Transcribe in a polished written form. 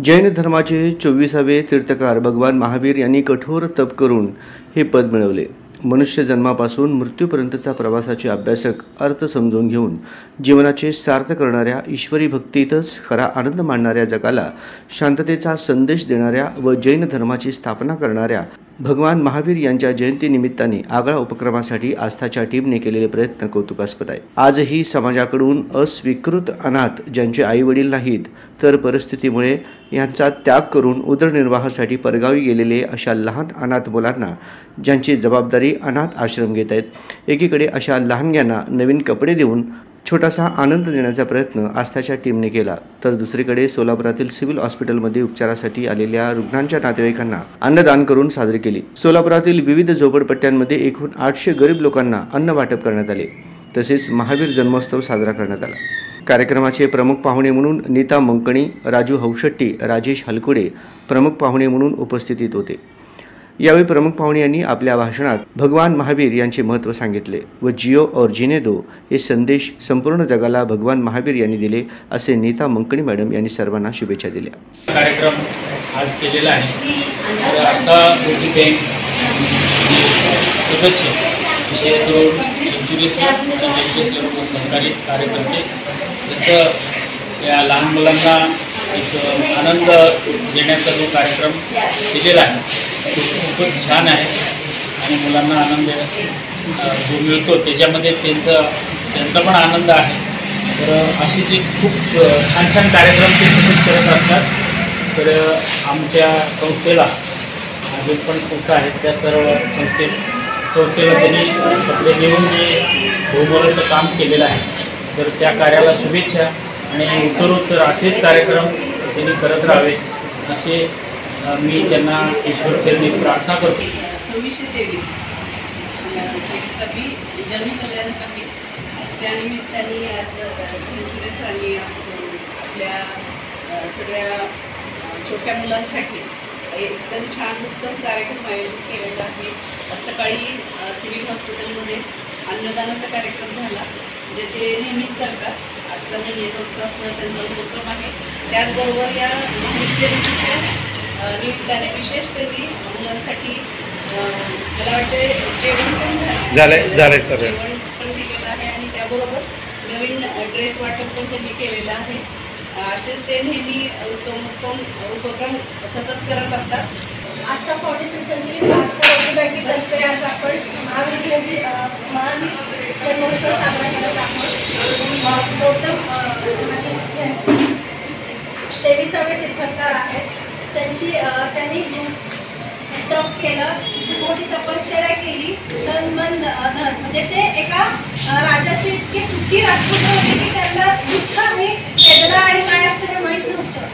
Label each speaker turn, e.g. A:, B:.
A: जैन धर्माचे 24वे तीर्थकार भगवान महावीर यांनी कठोर तप करून हे पद मिळवले. मनुष्य जन्मापासून मृत्यूपर्यंतचा प्रवासाचे अभ्यासक अर्थ समजून घेऊन जीवनाचे सार्थ करणाऱ्या, ईश्वरी भक्तीतच खरा आनंद मानणाऱ्या, जगाला शांततेचा संदेश देणाऱ्या व जैन धर्माची स्थापना करणाऱ्या भगवान महावीर यांच्या जयंतीनिमित्ताने आगळा उपक्रमासाठी आस्थाच्या टीमने केलेले प्रयत्न कौतुकास्पद आहे. आजही समाजाकडून अस्वीकृत अनाथ, ज्यांचे आईवडील नाहीत तर परिस्थितीमुळे यांचा त्याग करून उदरनिर्वाहासाठी परगावी गेलेले अशा लहान अनाथ मुलांना ज्यांची जबाबदारी अनाथ आश्रम घेत आहेत, एकीकडे अशा लहानग्यांना नवीन कपडे देऊन छोटासा आनंद देण्याचा प्रयत्न आस्थाच्या टीमने केला, तर दुसरीकडे सोलापुरातील सिव्हिल हॉस्पिटलमध्ये उपचारासाठी आलेल्या रुग्णांच्या नातेवाईकांना अन्नदान करून साजरी केली. सोलापुरातील विविध झोपडपट्ट्यांमध्ये एकूण 800 गरीब लोकांना अन्न वाटप करण्यात आले. तसेच महावीर जन्मोत्सव साजरा करण्यात आला. कार्यक्रमाचे प्रमुख पाहुणे म्हणून नीता मंकणी, राजू हौशेट्टी, राजेश हलकुडे प्रमुख पाहुणे म्हणून उपस्थित होते. यावेळी प्रमुख पाहुणे यांनी आपल्या भाषणात भगवान महावीर यांचे महत्त्व सांगितले व जिओ और जीने दो हे संदेश संपूर्ण जगाला भगवान महावीर यांनी दिले, असे नीता मंकणी मॅडम यांनी सर्वांना शुभेच्छा दिल्या.
B: कार्यक्रम आज केलेला आहे. आस्था मोठी बँक सदस्य, विशेष करून सहकारी कार्यकर्ते, त्यांचं या लहान मुलांना एक आनंद देण्याचा जो कार्यक्रम केलेला आहे तो खूपच छान आहे आणि मुलांना आनंद जो मिळतो त्याच्यामध्ये त्यांचा पण आनंद आहे. तर असे जे खूप छान छान कार्यक्रम ते सतत करत असतात. तर आमच्या संस्थेला अजून पण संस्था आहेत, त्या सर्व संस्थेला त्यांनी कपडे देऊन जे बहुमोलाचं काम केलेलं आहे, तर त्या कार्याला शुभेच्छा आणि उत्तरोत्तर असेच कार्यक्रम त्यांनी करत राहावे असे मी त्यांना ईश्वरचरणी प्रार्थना करतो.
C: 2623 जन्मकल्याण आहे. त्यानिमित्ताने आज सरांनी आपल्या सगळ्या छोट्या मुलांसाठी एकदम छान उत्तम कार्यक्रम आयोजित केलेला आहे. आज सकाळी सिव्हिल हॉस्पिटलमध्ये अन्नदानाचा कार्यक्रम झाला, जे ते नेहमीच करतात. आजचा नाही आहे, रोजचाच त्यांचा उपक्रम आहे. त्याचबरोबर या महाविद्यालयाच्या निमित्ताने विशेष त्यांनी मुलांसाठी मला वाटते जेवण पण झालंय सर, जेवण पण दिलेलं आहे आणि त्याबरोबर नवीन ड्रेस वाटप पण त्यांनी केलेलं आहे. असेच ते नेहमी उत्तम उपक्रम सतत करत असतात.
D: आस्था फाउंडेशन संचलित आस्था बँकेतर्फे आज आपण महावीर जन्मोत्सव साजरा करत आहोत. गौतम 23वे तीर्थकार आहेत. त्यांनी तप केलं, मोठी तपश्चर्या केली, तन मन धन, म्हणजे ते एका राजाचे इतके सुखी राजपुत्र होते की त्यांना दुःख आणि वेदना आणि काय असतं हे माहीत नव्हतं.